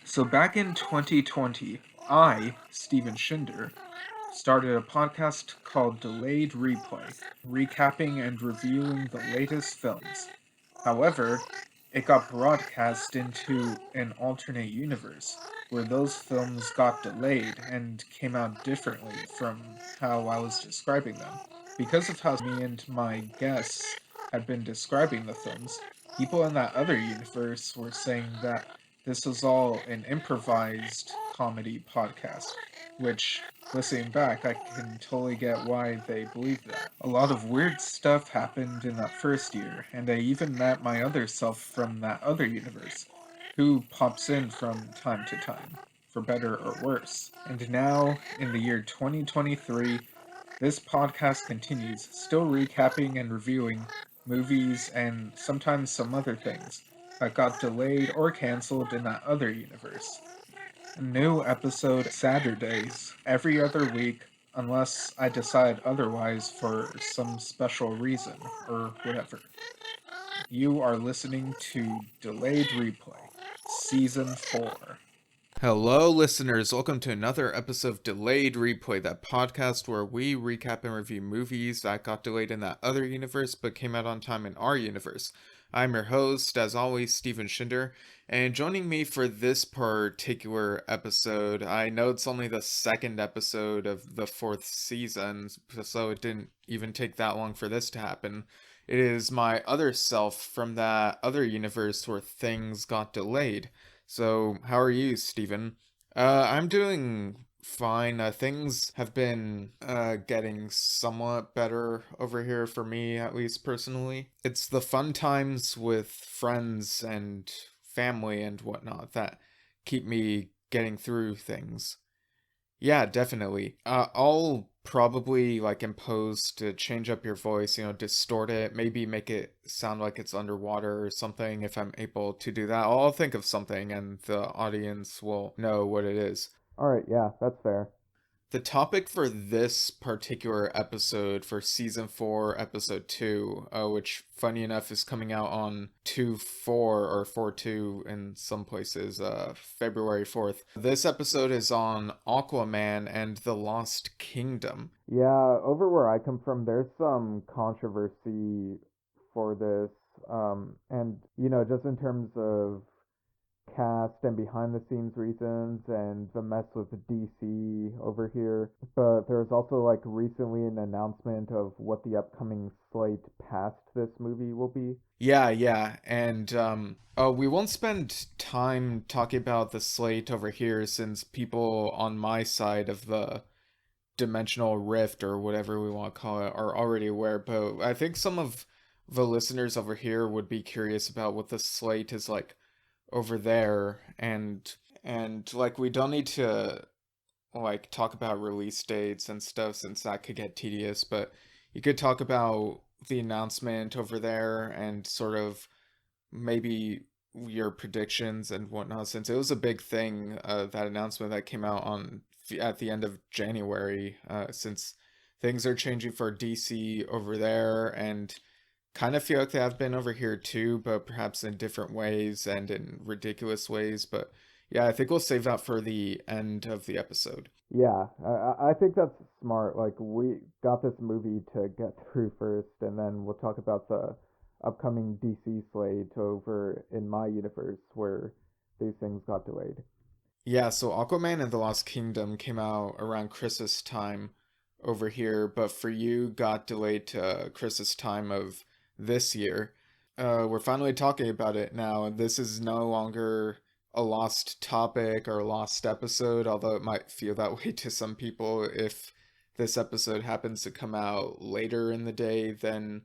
So back in 2020, I, Steven Shinder, started a podcast called Delayed Replay, recapping and reviewing the latest films. However, it got broadcast into an alternate universe where those films got delayed and came out differently from how I was describing them. Because of how me and my guests had been describing the films, people in that other universe were saying that this was all an improvised comedy podcast, which, listening back, I can totally get why they believe that. A lot of weird stuff happened in that first year, and I even met my other self from that other universe, who pops in from time to time, for better or worse. And now, in the year 2023, this podcast continues, still recapping and reviewing movies and sometimes some other things that got delayed or cancelled in that other universe. A new episode Saturdays every other week, unless I decide otherwise for some special reason or whatever. You are listening to Delayed Replay, Season 4. Hello, listeners. Welcome to another episode of Delayed Replay, that podcast where we recap and review movies that got delayed in that other universe but came out on time in our universe. I'm your host, as always, Steven Shinder, and joining me for this particular episode, I know it's only the second episode of the fourth season, so it didn't even take that long for this to happen. It is my other self from that other universe where things got delayed. So, how are you, Steven? I'm doing fine. Things have been getting somewhat better over here for me, at least personally. It's the fun times with friends and family and whatnot that keep me getting through things. Yeah, definitely. I'll probably impose to change up your voice, distort it, maybe make it sound like it's underwater or something if I'm able to do that. I'll think of something and the audience will know what it is. All right, yeah, that's fair. The topic for this particular episode, for season 4, episode 2, which funny enough is coming out on 2/4 or 4/2 in some places, February 4th. This episode is on Aquaman and the Lost Kingdom. Yeah, over where I come from, there's some controversy for this. And, just in terms of cast and behind the scenes reasons and the mess with DC over here. But there's also recently an announcement of what the upcoming slate past this movie will be. Yeah, and we won't spend time talking about the slate over here since people on my side of the dimensional rift or whatever we want to call it are already aware, but I think some of the listeners over here would be curious about what the slate is like over there, and we don't need to talk about release dates and stuff since that could get tedious, but you could talk about the announcement over there and sort of maybe your predictions and whatnot, since it was a big thing, that announcement that came out on at the end of January, since things are changing for DC over there and kind of feel like they have been over here too, but perhaps in different ways and in ridiculous ways. But yeah, I think we'll save that for the end of the episode. Yeah, I think that's smart. We got this movie to get through first, and then we'll talk about the upcoming DC slate over in my universe where these things got delayed. Yeah, so Aquaman and the Lost Kingdom came out around Christmas time over here, but for you got delayed to Christmas time of this year. We're finally talking about it now. This is no longer a lost topic or a lost episode, although it might feel that way to some people if this episode happens to come out later in the day than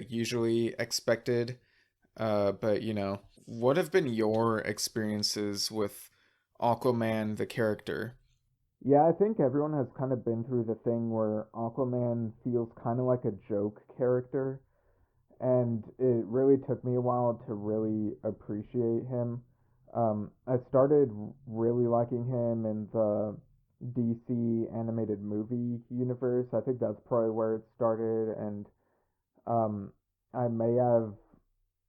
usually expected. But what have been your experiences with Aquaman, the character? Yeah, I think everyone has kind of been through the thing where Aquaman feels kind of like a joke character, and it really took me a while to really appreciate him. I started really liking him in the DC animated movie universe. I think that's probably where it started, and um, I may have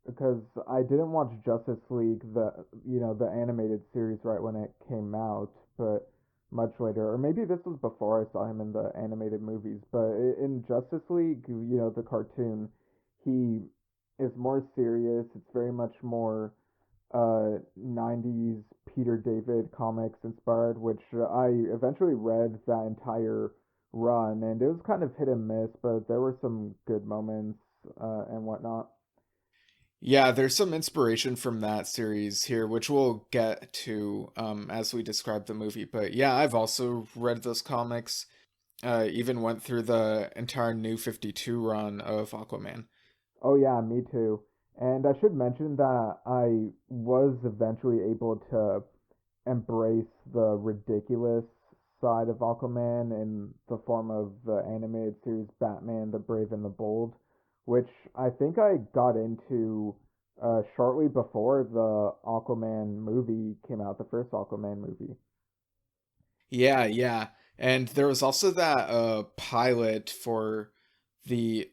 because I didn't watch Justice League, the animated series, right when it came out, but much later, or maybe this was before I saw him in the animated movies. But in Justice League, the cartoon, he is more serious. It's very much more 90s Peter David comics inspired, which I eventually read that entire run, and it was kind of hit and miss, but there were some good moments and whatnot. Yeah, there's some inspiration from that series here, which we'll get to as we describe the movie. But yeah, I've also read those comics. Even went through the entire New 52 run of Aquaman. Oh yeah, me too. And I should mention that I was eventually able to embrace the ridiculous side of Aquaman in the form of the animated series Batman the Brave and the Bold, which I think I got into shortly before the Aquaman movie came out, the first Aquaman movie. Yeah, yeah. And there was also that pilot for the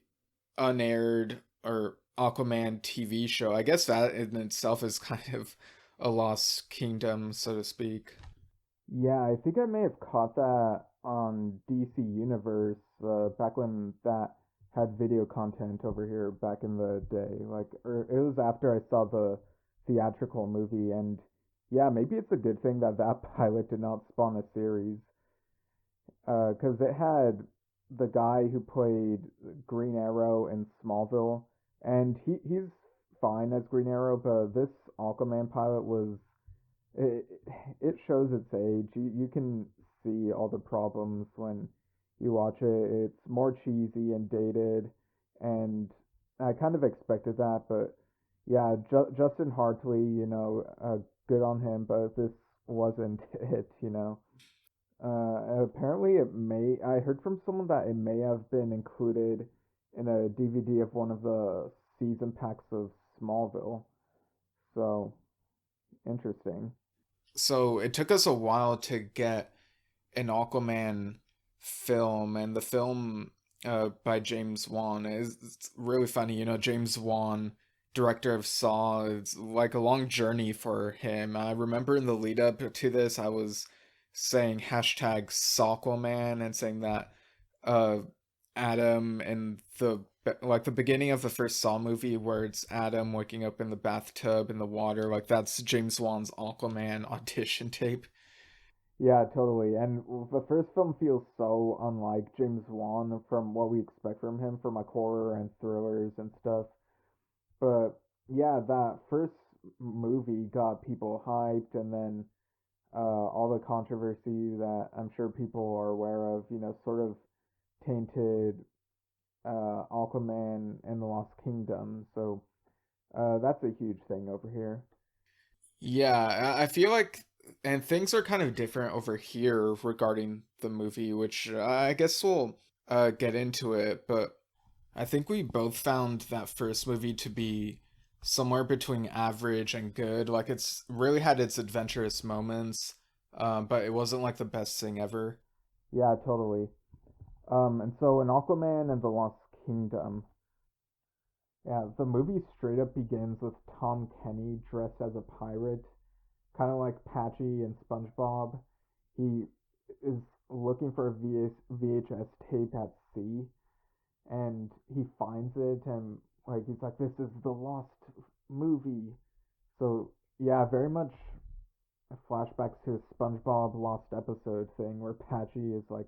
unaired or Aquaman TV show. I guess that in itself is kind of a lost kingdom, so to speak. Yeah, I think I may have caught that on DC Universe back when that had video content over here back in the day. Like, or it was after I saw the theatrical movie, and yeah, maybe it's a good thing that that pilot did not spawn a series, because it had the guy who played Green Arrow in Smallville, and he's fine as Green Arrow, but this Aquaman pilot was it it shows its age. You can see all the problems when you watch it. It's more cheesy and dated, and I kind of expected that. But yeah, Justin Hartley, good on him. But this wasn't it. Apparently it may. I heard from someone that it may have been included in a DVD of one of the season packs of Smallville. So interesting. So it took us a while to get an Aquaman film, and the film by James Wan is it's really funny. James Wan, director of Saw, it's like a long journey for him. I remember in the lead up to this, I was saying hashtag Sawquaman and saying that uh, Adam and the beginning of the first Saw movie where it's Adam waking up in the bathtub in the water, like that's James Wan's Aquaman audition tape. Yeah, totally. And the first film feels so unlike James Wan from what we expect from him from like horror and thrillers and stuff. But yeah, that first movie got people hyped, and then all the controversy that I'm sure people are aware of, sort of tainted Aquaman and the Lost Kingdom. So that's a huge thing over here. Yeah, I feel like, and things are kind of different over here regarding the movie, which I guess we'll get into it, but I think we both found that first movie to be somewhere between average and good. Like, it's really had its adventurous moments, but it wasn't like the best thing ever. Yeah, totally. And so in Aquaman and the Lost Kingdom, yeah, the movie straight up begins with Tom Kenny dressed as a pirate, kind of like Patchy and SpongeBob. He is looking for a VHS tape at sea, and he finds it, and like he's like, "This is the lost movie." So yeah, very much flashbacks to SpongeBob lost episode thing, where Patchy is like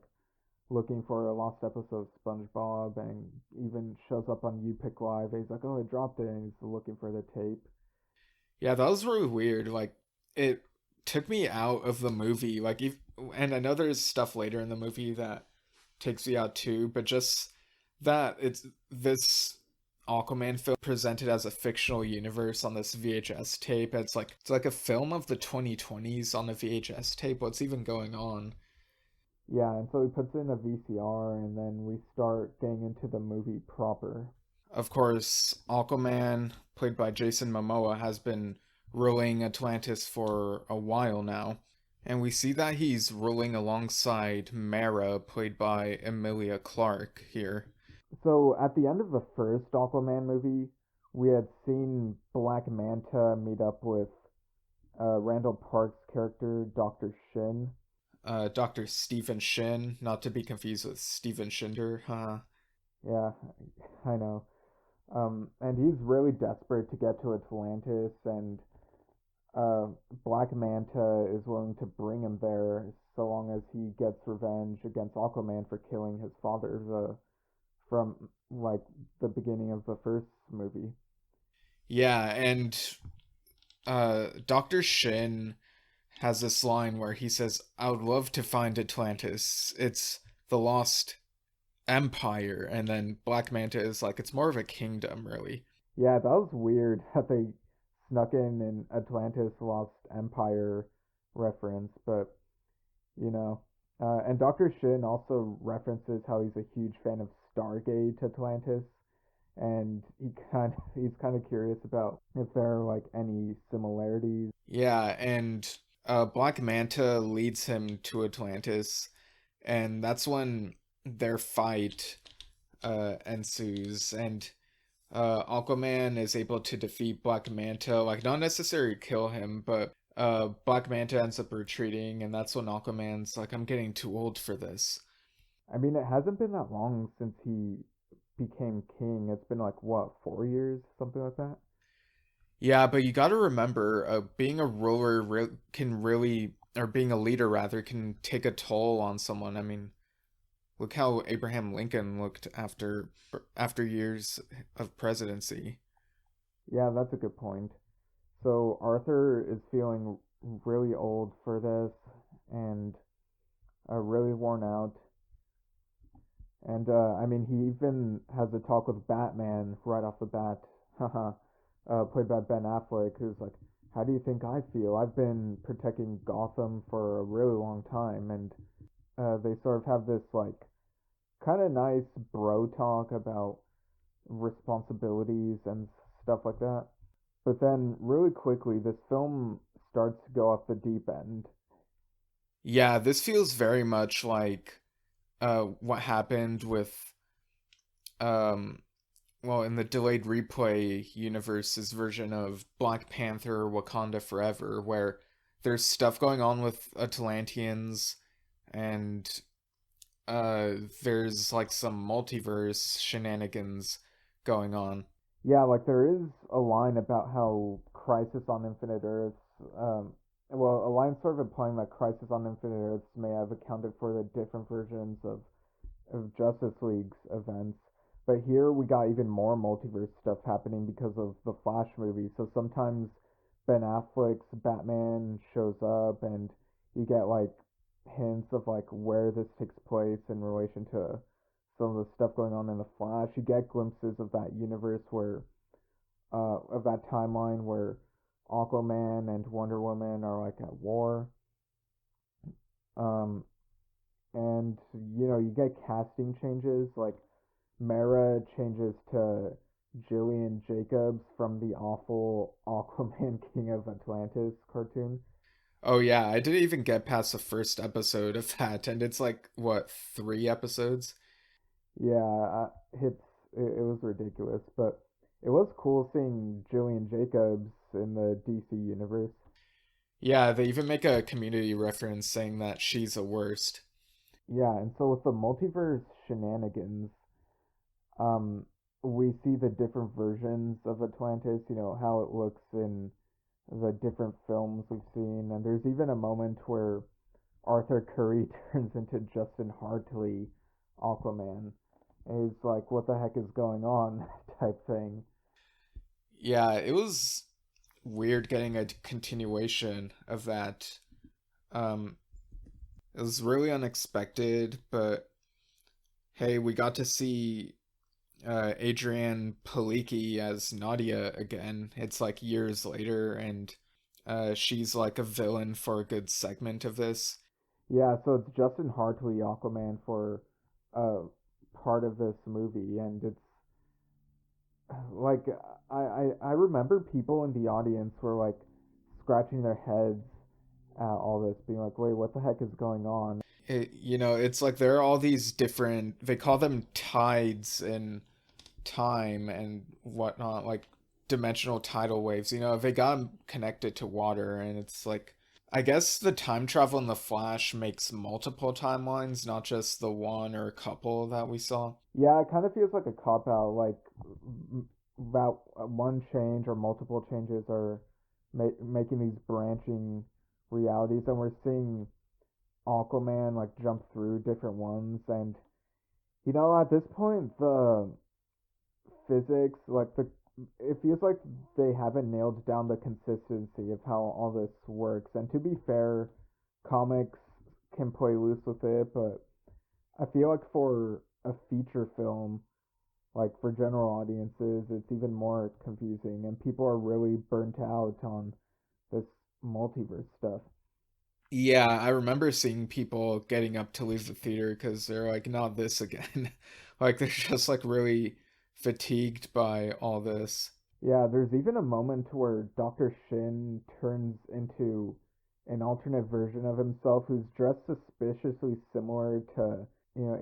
looking for a lost episode of SpongeBob, and even shows up on You Pick Live. And he's like, "Oh, I dropped it," and he's looking for the tape. Yeah, that was really weird. Like, it took me out of the movie. And I know there's stuff later in the movie that takes me out too, but just that it's this Aquaman film presented as a fictional universe on this VHS tape. It's like a film of the 2020s on a VHS tape. What's even going on? Yeah, and so he puts in a VCR, and then we start getting into the movie proper. Of course, Aquaman, played by Jason Momoa, has been ruling Atlantis for a while now. And we see that he's ruling alongside Mara, played by Emilia Clarke here. So at the end of the first Aquaman movie, we had seen Black Manta meet up with Randall Park's character, Dr. Shin. Dr. Stephen Shin, not to be confused with Stephen Shinder, huh? Yeah, I know. And he's really desperate to get to Atlantis, and uh, Black Manta is willing to bring him there so long as he gets revenge against Aquaman for killing his father from like the beginning of the first movie. Yeah, and Dr. Shin has this line where he says, I would love to find Atlantis. It's the lost empire. And then Black Manta is like, it's more of a kingdom, really. Yeah, that was weird that they snuck in an Atlantis Lost Empire reference, but you know. And Dr. Shin also references how he's a huge fan of Stargate Atlantis, and he's kind of curious about if there are like any similarities. Yeah, and Black Manta leads him to Atlantis, and that's when their fight ensues, and Aquaman is able to defeat Black Manta, like not necessarily kill him, but Black Manta ends up retreating, and that's when Aquaman's like, I'm getting too old for this. I mean, it hasn't been that long since he became king. It's been like what, 4 years, something like that. Yeah, but you got to remember, being a ruler can really, or being a leader rather, can take a toll on someone. I mean, look how Abraham Lincoln looked after years of presidency. Yeah, that's a good point. So Arthur is feeling really old for this and really worn out. And I mean, he even has a talk with Batman right off the bat, haha, played by Ben Affleck, who's like, "How do you think I feel? I've been protecting Gotham for a really long time." And they sort of have this like kind of nice bro talk about responsibilities and stuff like that. But then, really quickly, this film starts to go off the deep end. Yeah, this feels very much like what happened with um well, in the delayed replay universe's version of Black Panther Wakanda Forever, where there's stuff going on with Atlanteans, and there's like some multiverse shenanigans going on. Yeah, like there is a line about how Crisis on Infinite Earths, well, a line sort of implying that Crisis on Infinite Earths may have accounted for the different versions of Justice League's events. But here we got even more multiverse stuff happening because of the Flash movie. So sometimes Ben Affleck's Batman shows up, and you get like hints of like where this takes place in relation to some of the stuff going on in the Flash. You get glimpses of that universe where, of that timeline where Aquaman and Wonder Woman are like at war. Um, and you get casting changes, like Mara changes to Jillian Jacobs from the awful Aquaman King of Atlantis cartoon. Oh yeah, I didn't even get past the first episode of that, and it's like what, 3 episodes? Yeah, it was ridiculous, but it was cool seeing Jillian Jacobs in the DC universe. Yeah, they even make a community reference saying that she's the worst. Yeah, and so with the multiverse shenanigans, um, we see the different versions of Atlantis. You know how it looks in the different films we've seen, and there's even a moment where Arthur Curry turns into Justin Hartley Aquaman. And he's like, "What the heck is going on?" type thing. Yeah, it was weird getting a continuation of that. Um, it was really unexpected, but hey, we got to see Adrienne Palicki as Nadia again. It's like years later, and she's like a villain for a good segment of this. Yeah, so it's Justin Hartley Aquaman for uh part of this movie, and it's like I remember people in the audience were like scratching their heads at all this, being like, "Wait, what the heck is going on?" It's like there are all these different, they call them tides in time and whatnot. Like dimensional tidal waves. They got him connected to water, and it's like, I guess the time travel in the Flash makes multiple timelines, not just the one or a couple that we saw. Yeah, it kind of feels like a cop out. Like about one change or multiple changes are making these branching realities, and we're seeing Aquaman like jump through different ones, and at this point the physics, like it feels like they haven't nailed down the consistency of how all this works. And to be fair, comics can play loose with it, but I feel like for a feature film, like for general audiences, it's even more confusing, and people are really burnt out on this multiverse stuff. Yeah, I remember seeing people getting up to leave the theater because they're like, not this again. Like, they're just like really fatigued by all this. Yeah, there's even a moment where Dr. Shin turns into an alternate version of himself who's dressed suspiciously similar to,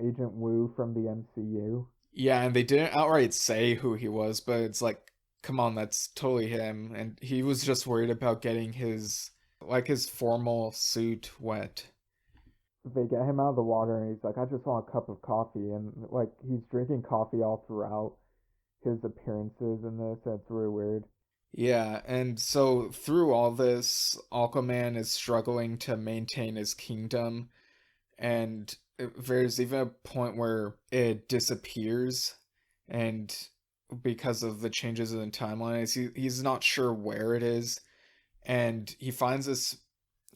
Agent Wu from the MCU. Yeah, and they didn't outright say who he was, but it's like, come on, that's totally him. And he was just worried about getting his formal suit wet. They get him out of the water and he's like, I just want a cup of coffee. And like, he's drinking coffee all throughout his appearances in this. That's really weird. Yeah, and so through all this, Aquaman is struggling to maintain his kingdom, and there's even a point where it disappears, and because of the changes in the timeline, he's not sure where it is, and he finds this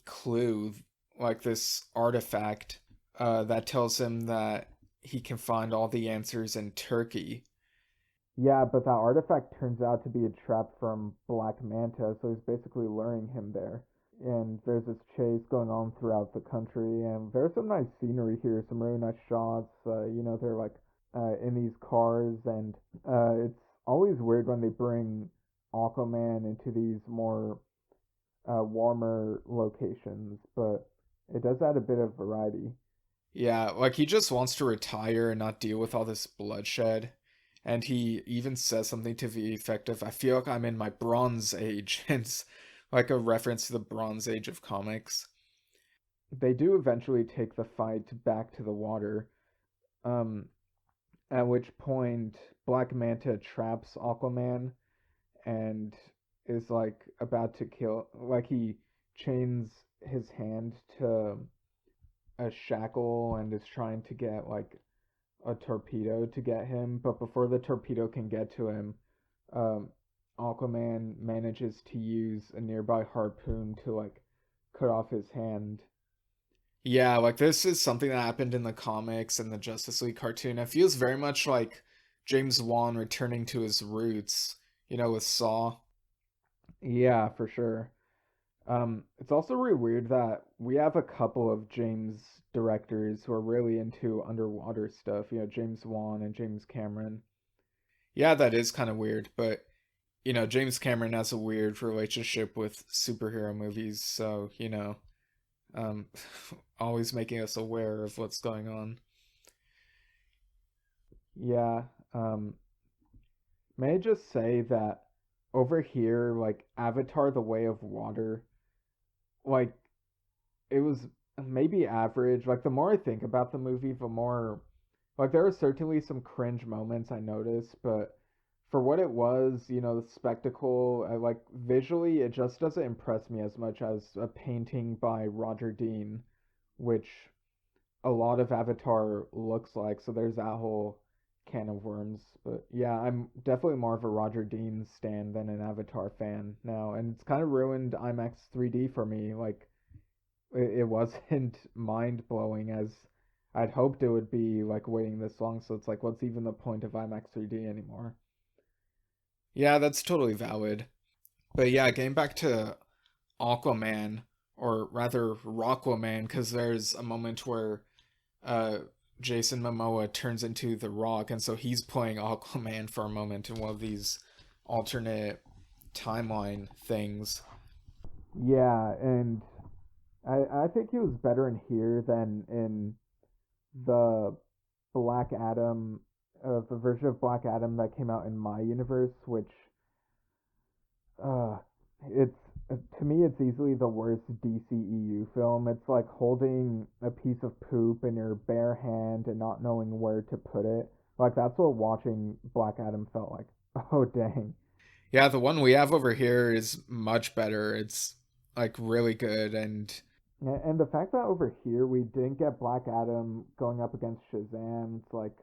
clue, like this artifact, that tells him that he can find all the answers in Turkey. Yeah, but that artifact turns out to be a trap from Black Manta, so he's basically luring him there. And there's this chase going on throughout the country, and there's some nice scenery here, some really nice shots. They're like in these cars, and it's always weird when they bring Aquaman into these more warmer locations, but it does add a bit of variety. Yeah, like he just wants to retire and not deal with all this bloodshed. And he even says something to the effect of, I feel like I'm in my Bronze Age. And it's like a reference to the Bronze Age of comics. They do eventually take the fight back to the water, um, at which point Black Manta traps Aquaman and is like about to kill, like he chains his hand to a shackle and is trying to get like a torpedo to get him, but before the torpedo can get to him, um, Aquaman manages to use a nearby harpoon to like cut off his hand. Yeah, like this is something that happened in the comics and the Justice League cartoon. It feels very much like James Wan returning to his roots, with Saw. Yeah, for sure. It's also really weird that we have a couple of James directors who are really into underwater stuff. James Wan and James Cameron. Yeah, that is kind of weird, but James Cameron has a weird relationship with superhero movies, so, um, always making us aware of what's going on. Yeah. May I just say that over here, like Avatar: The Way of Water, like it was maybe average. Like the more I think about the movie, the more like there are certainly some cringe moments I noticed, but for what it was, the spectacle, like visually, it just doesn't impress me as much as a painting by Roger Dean, which a lot of Avatar looks like. So there's that whole can of worms. But yeah, I'm definitely more of a Roger Dean stan than an Avatar fan now, and it's kind of ruined IMAX 3D for me. Like it wasn't mind blowing as I'd hoped it would be, like waiting this long. So it's like, what's even the point of IMAX 3D anymore? Yeah, that's totally valid. But yeah, getting back to Aquaman, or rather Rockwaman, because there's a moment where uh, Jason Momoa turns into the Rock, and so he's playing Aquaman for a moment in one of these alternate timeline things. Yeah, and I think he was better in here than in the Black Adam, the version of Black Adam that came out in my universe, which uh, it's to me it's easily the worst DCEU film. It's like holding a piece of poop in your bare hand and not knowing where to put it. Like that's what watching Black Adam felt like. Oh dang. Yeah, the one we have over here is much better. It's like really good. And And the fact that over here we didn't get Black Adam going up against Shazam, it's like,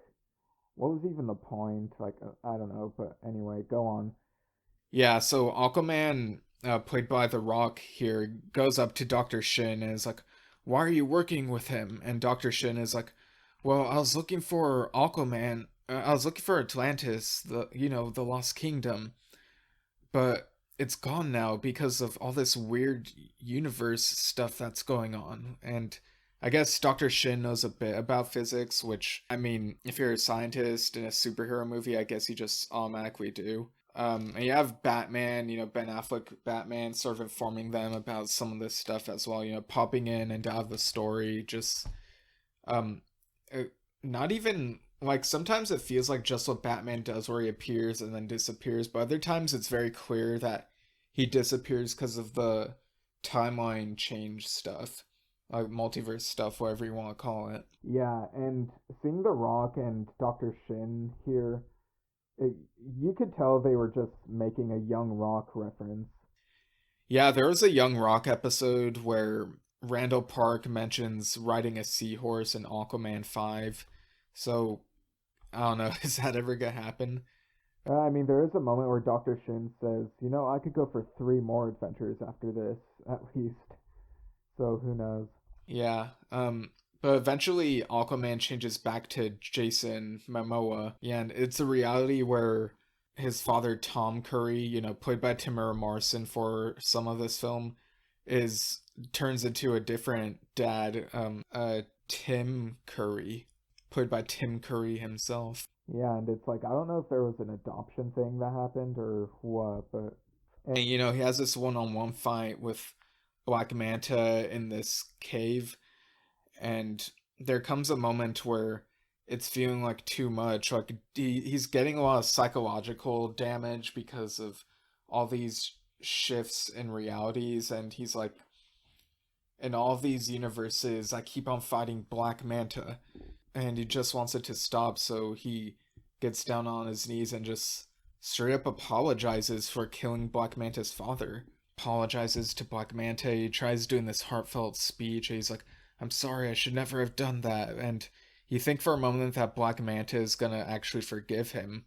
what was even the point? Like, I don't know, but anyway, go on. yeah, so Aquaman, played by The Rock here, goes up to Dr. Shin and is like, "Why are you working with him?" And Dr. Shin is like, "Well, I was looking for Aquaman. I was looking for Atlantis, the Lost Kingdom, but it's gone now because of all this weird universe stuff that's going on." And I guess Dr. Shin knows a bit about physics, which, I mean, if you're a scientist in a superhero movie, I guess you just automatically do. And you have Batman, Ben Affleck Batman, sort of informing them about some of this stuff as well, popping in and out of the story, just um, uh, not even like sometimes it feels like just what Batman does, where he appears and then disappears, but other times it's very clear that he disappears because of the timeline change stuff, like multiverse stuff, whatever you want to call it. Yeah, and seeing The Rock and Dr. Shin here, it, you could tell they were just making a Young Rock reference. Yeah, there was a Young Rock episode where Randall Park mentions riding a seahorse in Aquaman 5. So, I don't know, is that ever gonna happen? I mean, there is a moment where Dr. Shin says, I could go for three more adventures after this, at least. So who knows? Yeah, but eventually Aquaman changes back to Jason Momoa. Yeah, and it's a reality where his father, Tom Curry, played by Tamara Morrison for some of this film, is turns into a different dad, Tim Curry, played by Tim Curry himself. Yeah, and it's like, I don't know if there was an adoption thing that happened or what, but. And he has this one-on-one fight with Black Manta in this cave, and there comes a moment where it's feeling like too much. Like he's getting a lot of psychological damage because of all these shifts in realities, and he's like, in all of these universes I keep on fighting Black Manta, and he just wants it to stop. So he gets down on his knees and just straight up apologizes for killing Black Manta's father. Apologizes to Black Manta. He tries doing this heartfelt speech. He's like, "I'm sorry, I should never have done that." And you think for a moment that Black Manta is gonna actually forgive him,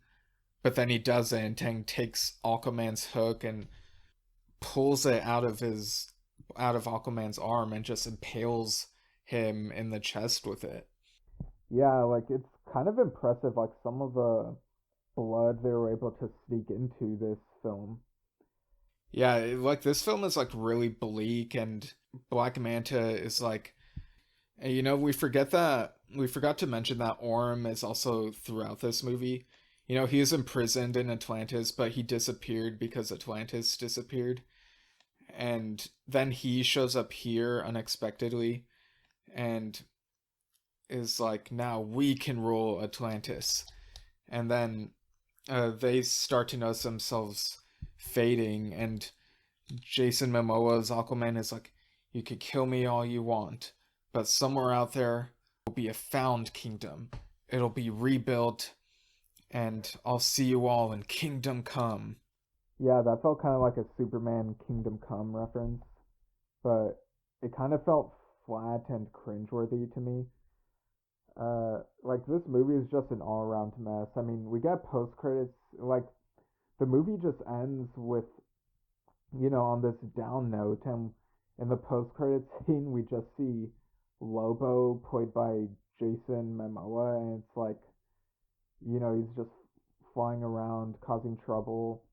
but then he doesn't, and takes Aquaman's hook and pulls it out of Aquaman's arm and just impales him in the chest with it. Yeah, like it's kind of impressive, like some of the blood they were able to sneak into this film. Yeah, like this film is like really bleak, and Black Manta is like, we forgot to mention that Orm is also throughout this movie. He was imprisoned in Atlantis, but he disappeared because Atlantis disappeared. And then he shows up here unexpectedly and is like, now we can rule Atlantis. And then they start to notice themselves fading, and Jason Momoa's Aquaman is like, "You could kill me all you want, but somewhere out there will be a found kingdom. It'll be rebuilt, and I'll see you all in Kingdom Come." Yeah, that felt kind of like a Superman Kingdom Come reference, but it kind of felt flat and cringeworthy to me. Like this movie is just an all-around mess. I mean, we get post credits, like the movie just ends with, on this down note, and in the post credits scene we just see Lobo played by Jason Momoa, and it's like, he's just flying around causing trouble,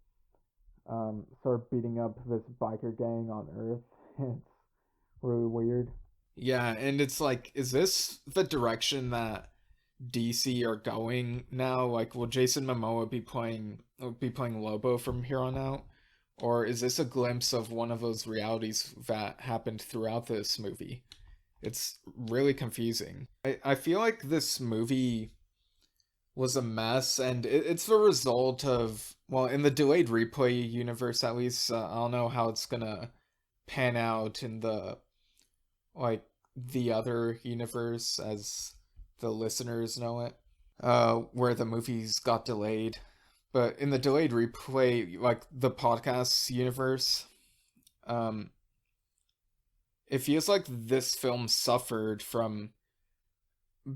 sort of beating up this biker gang on Earth. It's really weird. Yeah, and it's like, is this the direction that DC are going now? Like, will Jason Momoa be playing Lobo from here on out? Or is this a glimpse of one of those realities that happened throughout this movie? It's really confusing. I feel like this movie was a mess, and it's the result of, well, in the delayed replay universe at least. I don't know how it's gonna pan out in the like the other universe as the listeners know it, where the movies got delayed. But in the delayed replay, like the podcast universe, um, it feels like this film suffered from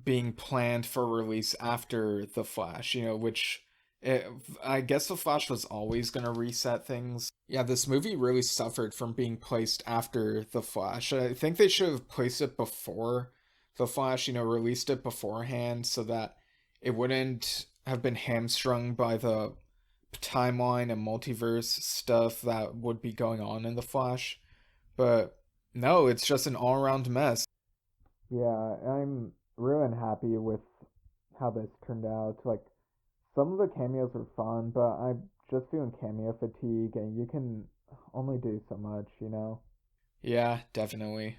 being planned for release after The Flash, which it, I guess The Flash was always going to reset things. Yeah, this movie really suffered from being placed after The Flash. I think they should have placed it before The Flash, released it beforehand so that it wouldn't have been hamstrung by the timeline and multiverse stuff that would be going on in The Flash. But no, it's just an all around mess. Yeah, I'm really unhappy with how this turned out. Like, some of the cameos were fun, but I'm just feeling cameo fatigue, and you can only do so much. Yeah, definitely.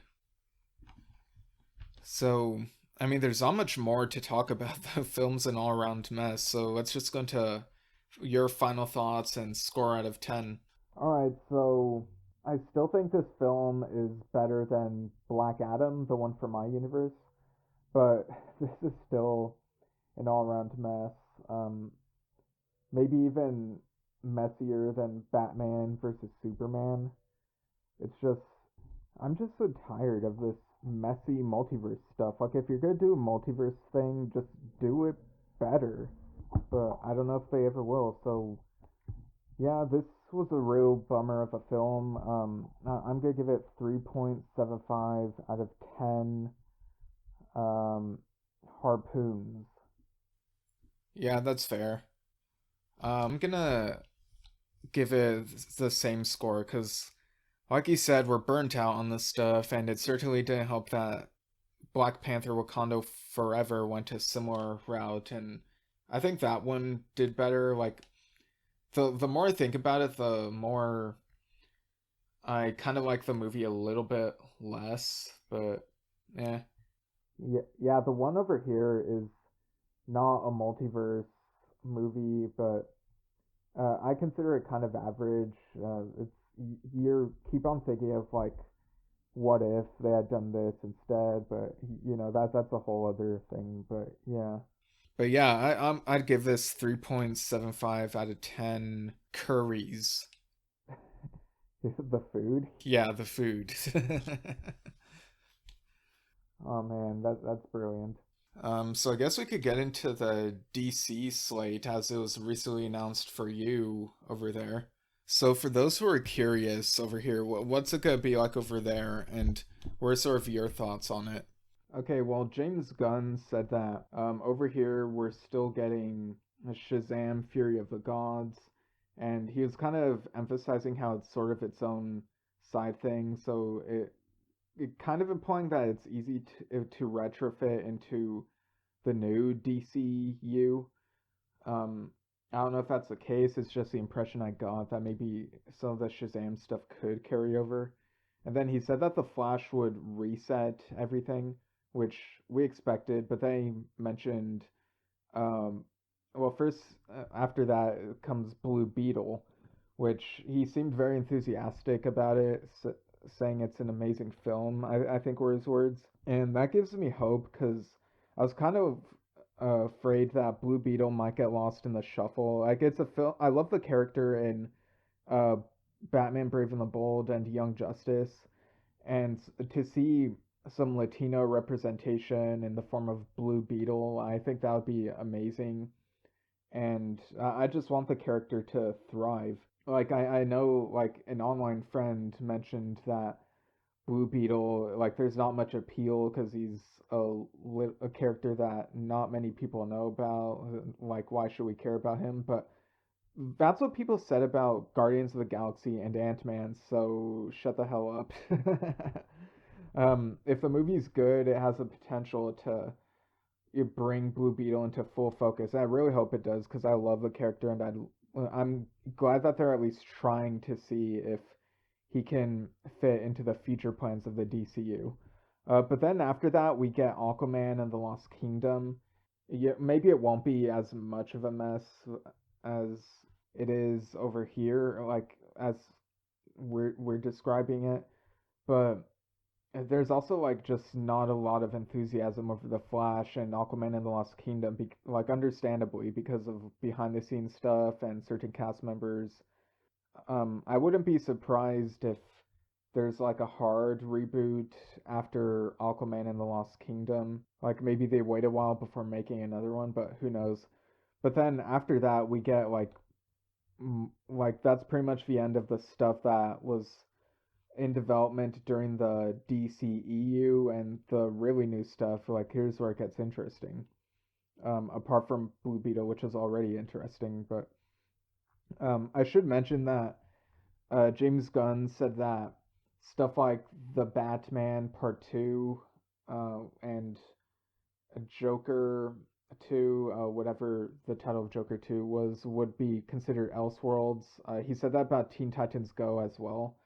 So, I mean, there's not much more to talk about. The film's an all around mess, so let's just go into your final thoughts and score out of 10. Alright, so I still think this film is better than Black Adam, the one from my universe, but this is still an all around mess. Um, Maybe even messier than Batman versus Superman. It's just, I'm just so tired of this messy multiverse stuff. Like, if you're gonna do a multiverse thing, just do it better. But I don't know if they ever will. So, yeah, this was a real bummer of a film. I'm gonna give it 3.75 out of 10 um, harpoons. Yeah, that's fair. I'm gonna give it the same score because, like you said, we're burnt out on this stuff, and it certainly didn't help that Black Panther Wakanda Forever went a similar route, and I think that one did better. Like, the more I think about it, the more I kind of like the movie a little bit less, but yeah. Yeah, the one over here is not a multiverse movie, but I consider it kind of average. You keep on thinking of like, what if they had done this instead? But that's a whole other thing. But yeah, But yeah, I'd give this 3.75 out of 10 curries. the food. Yeah, the food. Oh man, that's brilliant. So I guess we could get into the DC slate as it was recently announced for you over there. So for those who are curious over here, what's it gonna be like over there, and what are sort of your thoughts on it? Okay, well, James Gunn said that over here we're still getting Shazam: Fury of the Gods, and he was kind of emphasizing how it's sort of its own side thing. So it kind of implying that it's easy to retrofit into the new DCU. Um, I don't know if that's the case. It's just the impression I got that maybe some of the Shazam stuff could carry over. And then he said that the Flash would reset everything, which we expected. But then he mentioned, um, well, first after that comes Blue Beetle, which he seemed very enthusiastic about it, saying it's an amazing film. I think were his words, and that gives me hope because I was kind of afraid that Blue Beetle might get lost in the shuffle. Like, it's a film. I love the character in uh, Batman: Brave and the Bold and Young Justice, and to see some Latino representation in the form of Blue Beetle, I think that would be amazing. And I just want the character to thrive. Like, I know, like, an online friend mentioned that Blue Beetle, like, there's not much appeal because he's a character that not many people know about. Like, why should we care about him? But that's what people said about Guardians of the Galaxy and Ant-Man, so shut the hell up. If the movie's good, it has the potential to bring Blue Beetle into full focus. And I really hope it does because I love the character, and I'm glad that they're at least trying to see if he can fit into the future plans of the DCU. But then after that, we get Aquaman and the Lost Kingdom. Yeah, maybe it won't be as much of a mess as it is over here, like as we're describing it. But there's also like just not a lot of enthusiasm over the Flash and Aquaman and the Lost Kingdom, like understandably because of behind the scenes stuff and certain cast members. I wouldn't be surprised if there's like a hard reboot after Aquaman and the Lost Kingdom. Like maybe they wait a while before making another one, but who knows? But then after that, we get like that's pretty much the end of the stuff that was in development during the DCEU and the really new stuff. Like here's where it gets interesting. Apart from Blue Beetle, which is already interesting, but I should mention that James Gunn said that stuff like the Batman Part Two, and Joker Two, whatever the title of Joker Two was, would be considered Elseworlds. He said that about Teen Titans Go as well.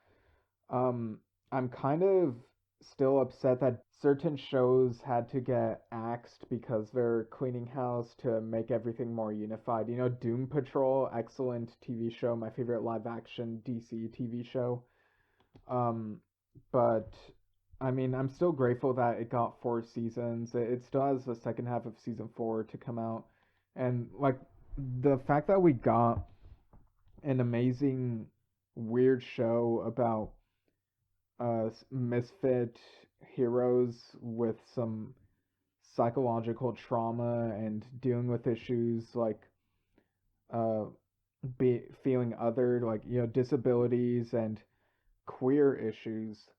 Um, I'm kind of still upset that certain shows had to get axed because they're cleaning house to make everything more unified. You know, Doom Patrol, excellent TV show, my favorite live action DC TV show. Um, but I mean, I'm still grateful that it got 4 seasons. It still has the second half of season 4 to come out, and like the fact that we got an amazing weird show about misfit heroes with some psychological trauma and dealing with issues like uh be feeling othered, like disabilities and queer issues.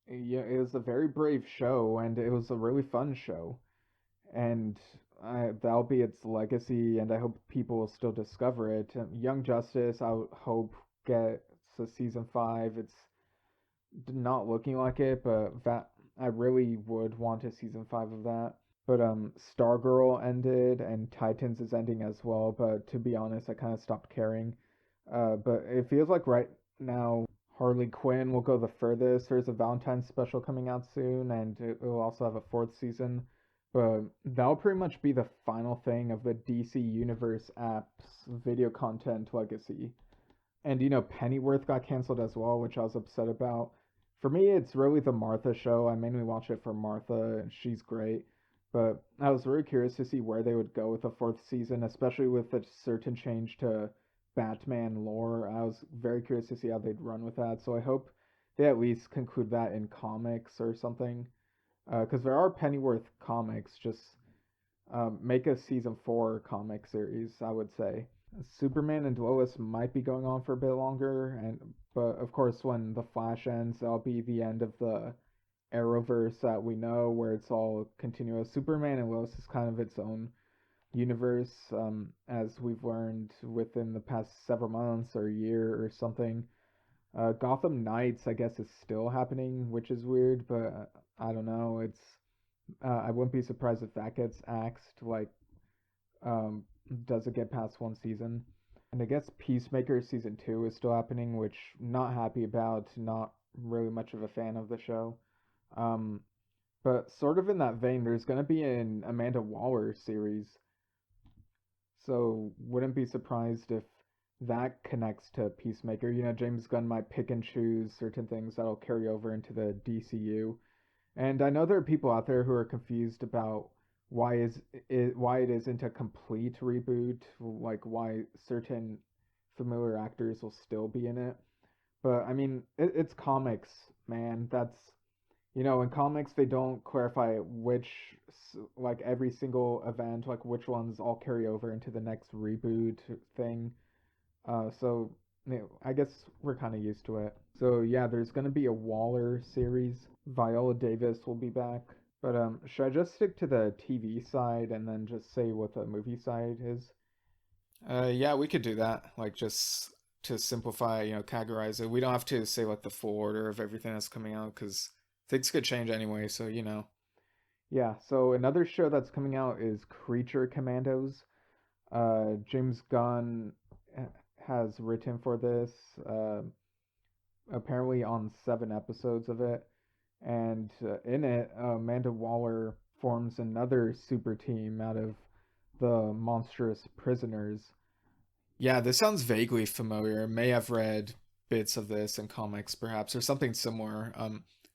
Yeah, it was a very brave show, and it was a really fun show, and that'll be its legacy, and I hope people will still discover it. Young Justice, I hope gets a season 5. It's not looking like it, but that I really would want a season 5 of that. But Stargirl ended and Titans is ending as well, but to be honest, I kind of stopped caring. But it feels like right now Harley Quinn will go the furthest. There's a Valentine's special coming out soon, and it will also have a 4th season. But that'll pretty much be the final thing of the DC Universe app's video content legacy. And Pennyworth got canceled as well, which I was upset about. For me, it's really the Martha show. I mainly watch it for Martha, and she's great. But I was very curious to see where they would go with the 4th season, especially with a certain change to Batman lore. I was very curious to see how they'd run with that. So I hope they at least conclude that in comics or something. Because there are Pennyworth comics, just make a season 4 comic series, I would say. Superman and Lois might be going on for a bit longer, but of course, when the Flash ends, that'll be the end of the Arrowverse that we know, where it's all continuous. Superman and Lois is kind of its own universe, as we've learned within the past several months or a year or something. Gotham Knights, I guess, is still happening, which is weird, but I don't know. I wouldn't be surprised if that gets axed. Like, um, does it get past 1 season? And I guess Peacemaker season 2 is still happening, which not happy about. Not really much of a fan of the show. Um, but sort of in that vein, there's gonna be an Amanda Waller series, so wouldn't be surprised if that connects to Peacemaker. James Gunn might pick and choose certain things that'll carry over into the DCU. And I know there are people out there who are confused about why it isn't a complete reboot, like why certain familiar actors will still be in it. But I mean, it's comics, man. That's in comics they don't clarify which, like every single event, like which ones all carry over into the next reboot thing. So I guess we're kind of used to it. So yeah, there's gonna be a Waller series. Viola Davis will be back. But should I just stick to the TV side and then just say what the movie side is? Yeah, we could do that. Like just to simplify, categorize it. We don't have to say like the full order of everything that's coming out because things could change anyway. So. Yeah. So another show that's coming out is Creature Commandos. James Gunn has written for this. Apparently on 7 episodes of it. And in it, Amanda Waller forms another super team out of the monstrous prisoners. Yeah, this sounds vaguely familiar. May have read bits of this in comics, perhaps, or something similar.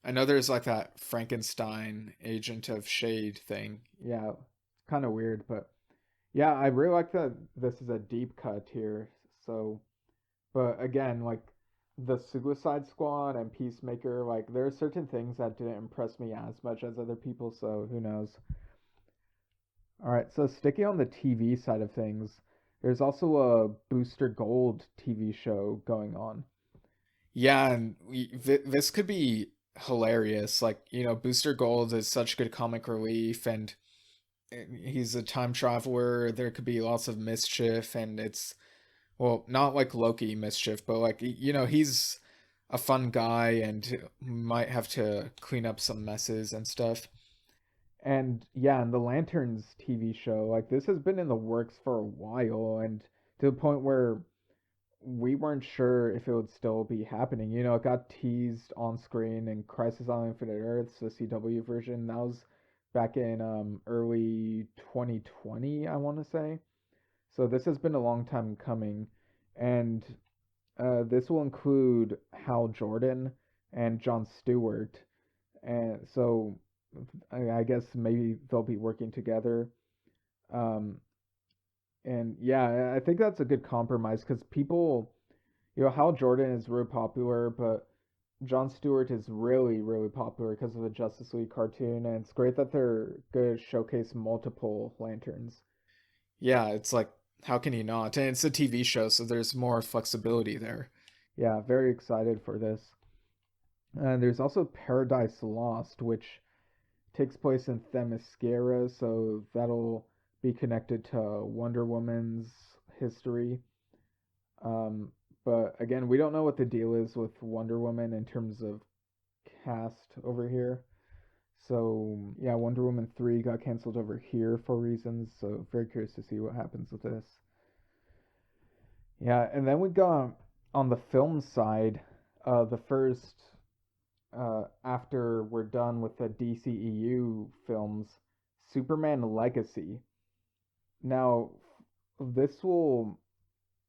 I know there's like that Frankenstein Agent of Shade thing. Yeah, kind of weird, but yeah, I really like that this is a deep cut here. So, but again, like the Suicide Squad and Peacemaker, like there are certain things that didn't impress me as much as other people, so who knows. All right, so sticking on the TV side of things, there's also a Booster Gold TV show going on. Yeah, and this could be hilarious. Like, Booster Gold is such good comic relief, and he's a time traveler. There could be lots of mischief, and it's, well, not like Loki mischief, but like, he's a fun guy and might have to clean up some messes and stuff. And yeah, and the Lanterns TV show, like this has been in the works for a while, and to the point where we weren't sure if it would still be happening. You know, it got teased on screen in Crisis on Infinite Earths, the CW version. That was back in early 2020, I want to say. So this has been a long time coming, and this will include Hal Jordan and Jon Stewart, and so I guess maybe they'll be working together. Um, and yeah, I think that's a good compromise because people, Hal Jordan is really popular, but Jon Stewart is really, really popular because of the Justice League cartoon, and it's great that they're going to showcase multiple lanterns. Yeah, it's like, how can you not? And it's a TV show, so there's more flexibility there. Yeah, very excited for this. And there's also Paradise Lost, which takes place in Themyscira, so that'll be connected to Wonder Woman's history. Um, but again, we don't know what the deal is with Wonder Woman in terms of cast over here. So yeah, Wonder Woman 3 got canceled over here for reasons. So very curious to see what happens with this. Yeah, and then we got on the film side, the first after we're done with the DCEU films, Superman Legacy. Now, this will,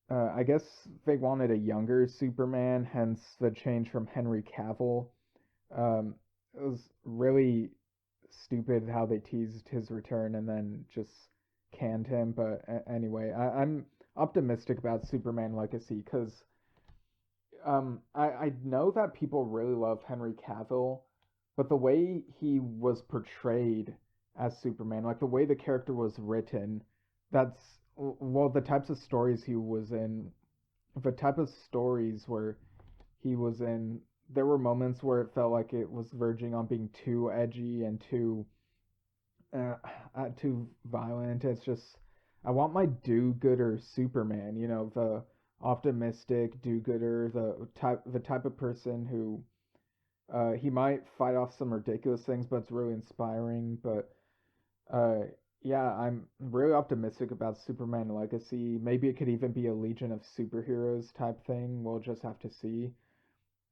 I guess they wanted a younger Superman, hence the change from Henry Cavill. It was really stupid how they teased his return and then just canned him. But anyway, I'm optimistic about Superman Legacy because I know that people really love Henry Cavill, but the way he was portrayed as Superman, like the way the character was written, that's well the types of stories he was in, the type of stories where he was in. There were moments where it felt like it was verging on being too edgy and uh, too violent. It's just I want my do-gooder Superman. You know, the optimistic do-gooder, the type of person who he might fight off some ridiculous things, but it's really inspiring. But uh, yeah, I'm really optimistic about Superman Legacy. Maybe it could even be a Legion of Superheroes type thing. We'll just have to see.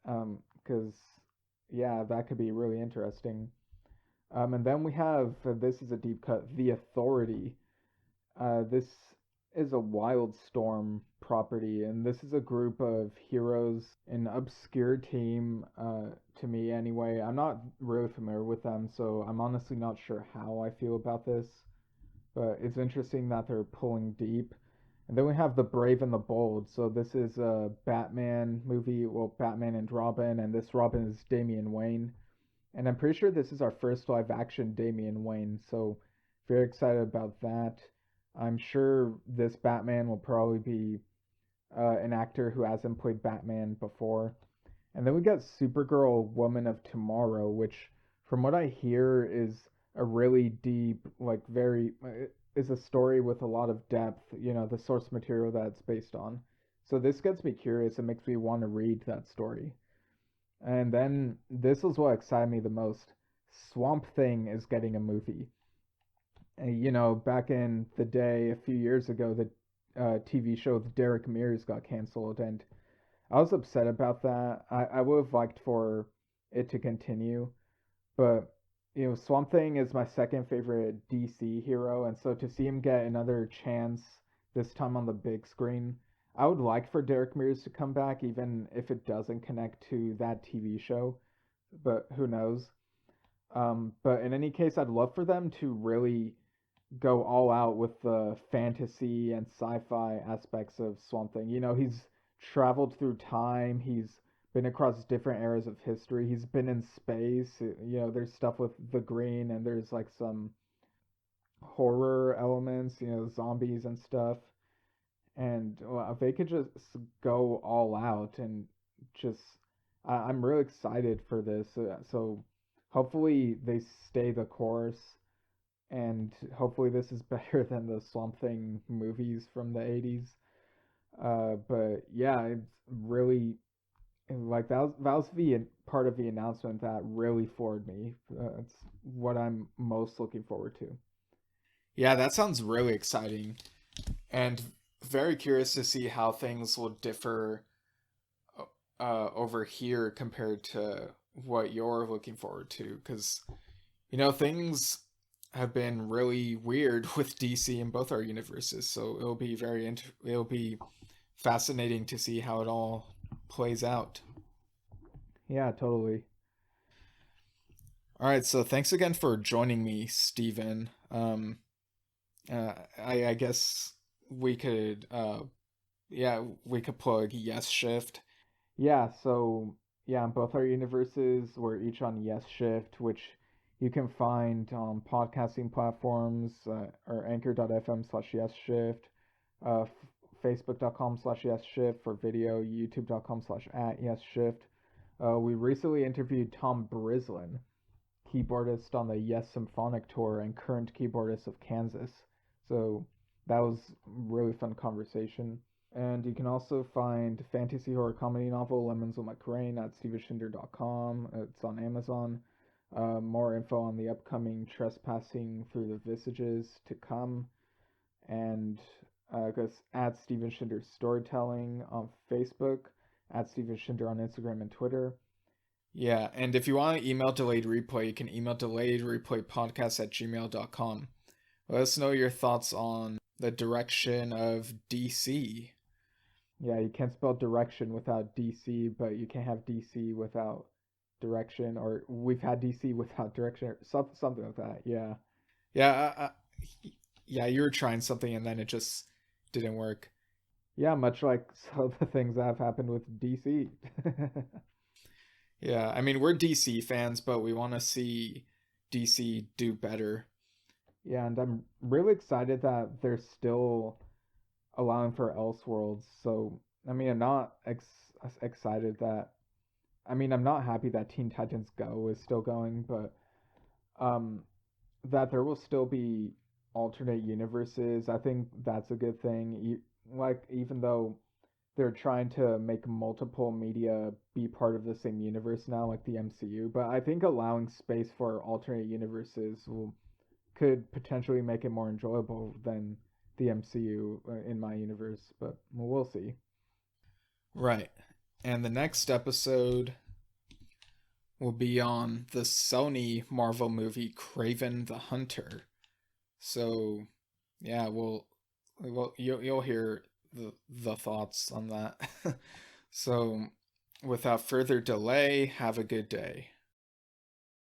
Because yeah, that could be really interesting. And then we have this is a deep cut. The Authority. This is a Wildstorm property, and this is a group of heroes, an obscure team, to me anyway. I'm not really familiar with them, so I'm honestly not sure how I feel about this. But it's interesting that they're pulling deep. And then we have The Brave and the Bold. So this is a Batman movie, well, Batman and Robin, and this Robin is Damian Wayne. And I'm pretty sure this is our first live action Damian Wayne, so very excited about that. I'm sure this Batman will probably be an actor who hasn't played Batman before. And then we got Supergirl Woman of Tomorrow, which, from what I hear, is a really deep, like, very, is a story with a lot of depth, the source material that it's based on. So this gets me curious and makes me want to read that story. And then this is what excited me the most. Swamp Thing is getting a movie. Back in the day, a few years ago, the TV show with Derek Mears got canceled, and I was upset about that. I would have liked for it to continue, but Swamp Thing is my second favorite DC hero, and so to see him get another chance this time on the big screen, I would like for Derek Mears to come back, even if it doesn't connect to that TV show. But who knows? But in any case, I'd love for them to really go all out with the fantasy and sci-fi aspects of Swamp Thing. He's traveled through time. He's been across different eras of history. He's been in space. There's stuff with the green, and there's like some horror elements, zombies and stuff. And well, if they could just go all out and just, I'm really excited for this. So hopefully they stay the course, and hopefully this is better than the Swamp Thing movies from the 80s. But yeah, it's really like that was the part of the announcement that really floored me. It's what I'm most looking forward to. Yeah, that sounds really exciting, and very curious to see how things will differ over here compared to what you're looking forward to, because things have been really weird with DC in both our universes, so it'll be fascinating to see how it all plays out. Yeah, totally. All right, so thanks again for joining me, Steven. I guess we could we could plug Yesshift. Yeah, so yeah, in both our universes, we're each on Yesshift, which you can find on podcasting platforms, or anchor.fm/Yesshift, uh, facebook.com/Yesshift for video, youtube.com/@Yesshift. We recently interviewed Tom Brislin, keyboardist on the Yes Symphonic Tour and current keyboardist of Kansas. So that was a really fun conversation. And you can also find fantasy horror comedy novel Lemons with My Crane at stevenshinder.com. It's on Amazon. More info on the upcoming Trespassing Through the Visages to come. And I guess at Steven Shinder Storytelling on Facebook, at Steven Shinder on Instagram and Twitter. Yeah, and if you want to email Delayed Replay, you can email delayedreplaypodcast@gmail.com. Let us know your thoughts on the direction of DC. Yeah, you can't spell direction without DC, but you can't have DC without direction, or we've had DC without direction, or something like that. Yeah. Yeah, yeah, you were trying something and then it just didn't work. Yeah, much like some of the things that have happened with DC. Yeah, I mean, we're DC fans, but we want to see DC do better. Yeah, and I'm really excited that they're still allowing for Elseworlds. So, I mean, I'm not excited that. I mean, I'm not happy that Teen Titans Go is still going, but um, that there will still be alternate universes. I think that's a good thing. Like, even though they're trying to make multiple media be part of the same universe now, like the MCU, but I think allowing space for alternate universes could potentially make it more enjoyable than the MCU in my universe, but we'll see. Right. And the next episode will be on the Sony Marvel movie Kraven the Hunter. So, yeah, you'll hear the thoughts on that. So, without further delay, have a good day.